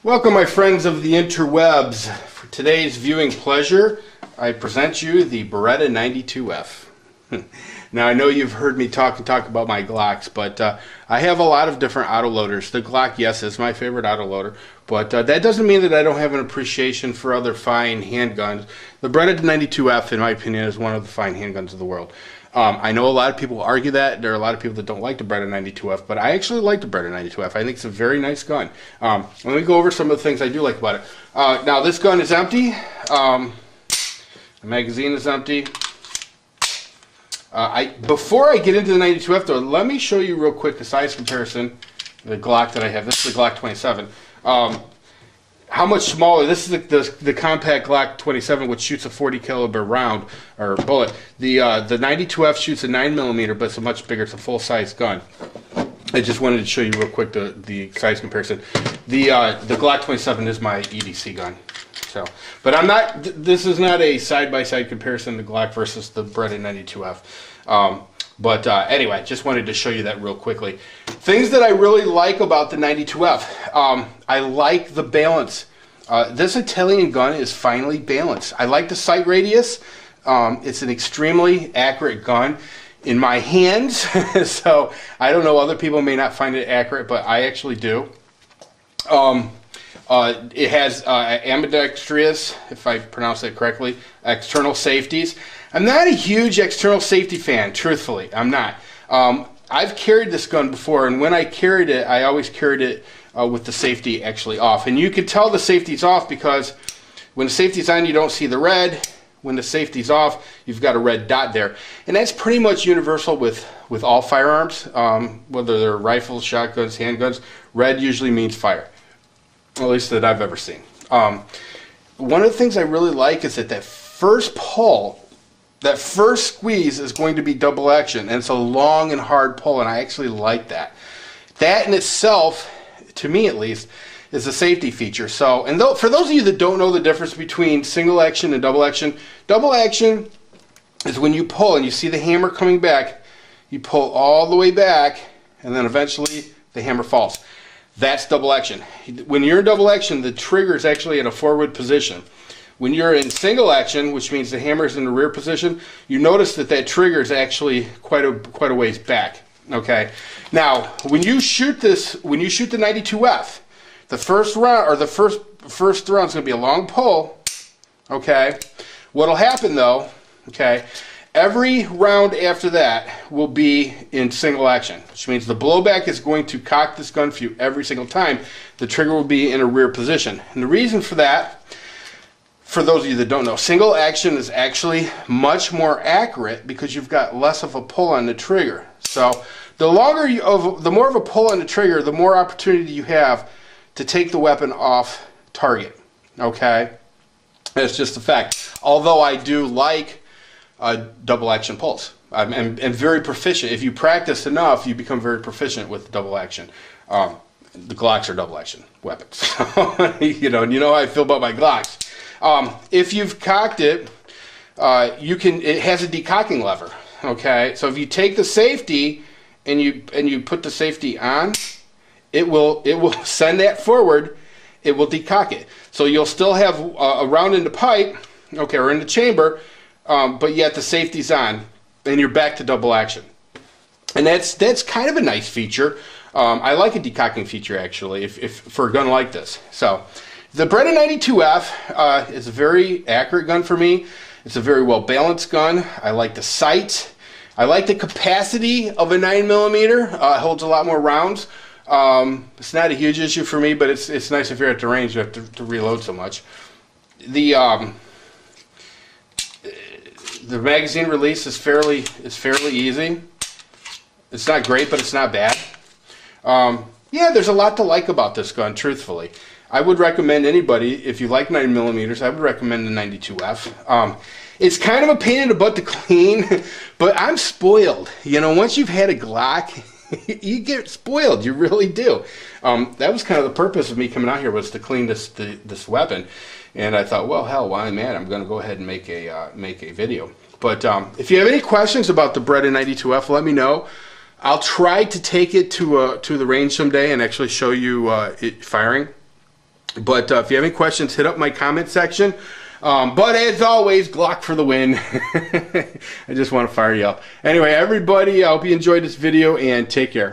Welcome, my friends of the interwebs. For today's viewing pleasure, I present you the Beretta 92F. Now, I know you've heard me talk about my Glocks, but I have a lot of different autoloaders. The Glock, yes, is my favorite autoloader, but that doesn't mean that I don't have an appreciation for other fine handguns. The Beretta 92F, in my opinion, is one of the fine handguns of the world. I know a lot of people argue that. There are a lot of people that don't like the Beretta 92F, but I actually like the Beretta 92F. I think it's a very nice gun. Let me go over some of the things I do like about it. Now, this gun is empty. The magazine is empty. Before I get into the 92F, though, let me show you real quick the size comparison. The Glock that I have. This is the Glock 27. How much smaller? This is the compact Glock 27, which shoots a 40 caliber round or bullet. The 92F shoots a 9mm, but it's a much bigger. It's a full size gun. I just wanted to show you real quick the size comparison. The Glock 27 is my EDC gun. So, but I'm not. This is not a side-by-side comparison. The Glock versus the Beretta 92F. But anyway, just wanted to show you that real quickly. Things that I really like about the 92F. I like the balance. This Italian gun is finely balanced. I like the sight radius. It's an extremely accurate gun in my hands. So I don't know, other people may not find it accurate, but I actually do. It has ambidextrous, if I pronounce that correctly, external safeties. I'm not a huge external safety fan, truthfully. I'm not. I've carried this gun before, and when I carried it, I always carried it with the safety actually off. And you can tell the safety's off because when the safety's on, you don't see the red. When the safety's off, you've got a red dot there. And that's pretty much universal with all firearms, whether they're rifles, shotguns, handguns. Red usually means fire, at least that I've ever seen. One of the things I really like is that first pull, that first squeeze is going to be double action, and it's a long and hard pull, and I actually like that. That in itself, to me at least, is a safety feature. So, and for those of you that don't know the difference between single action and double action is when you pull and you see the hammer coming back, you pull all the way back, and then eventually the hammer falls. That's double action. When you're in double action, the trigger is actually in a forward position. When you're in single action, which means the hammer is in the rear position, you notice that trigger is actually quite a ways back. Okay. Now, when you shoot the 92F, the first round or the first round is going to be a long pull. Okay. What'll happen though? Okay. Every round after that will be in single action, which means the blowback is going to cock this gun for you every single time. The trigger will be in a rear position. And the reason for that, for those of you that don't know, single action is actually much more accurate because you've got less of a pull on the trigger. So the more of a pull on the trigger, the more opportunity you have to take the weapon off target. Okay? That's just a fact. Although I do like double action pulls. I'm very proficient. If you practice enough, you become very proficient with double action. The Glocks are double action weapons. you know how I feel about my Glocks. If you've cocked it, it has a decocking lever. Okay, so if you take the safety and you put the safety on, it will send that forward. It will decock it. So you'll still have a round in the pipe, okay, or in the chamber. But yet the safety's on, and you're back to double action, and that's kind of a nice feature. I like a decocking feature actually, if for a gun like this. So the Beretta 92F is a very accurate gun for me. It's a very well balanced gun. I like the sight. I like the capacity of a 9mm. It holds a lot more rounds. It's not a huge issue for me, but it's nice if you're at the range. You have to reload so much. The magazine release is fairly easy. It's not great, but it's not bad. Yeah, there's a lot to like about this gun, truthfully. I would recommend anybody, if you like 9mm, I would recommend the 92F. It's kind of a pain in the butt to clean, but I'm spoiled. You know, once you've had a Glock, you get spoiled. You really do. That was kind of the purpose of me coming out here, was to clean this weapon. And I thought, well, hell, while I'm at it, I'm going to go ahead and make a video. But if you have any questions about the Beretta 92F, let me know. I'll try to take it to the range someday and actually show you it firing. But if you have any questions, hit up my comment section. But as always, Glock for the win. I just want to fire you up. Anyway, everybody, I hope you enjoyed this video, and take care.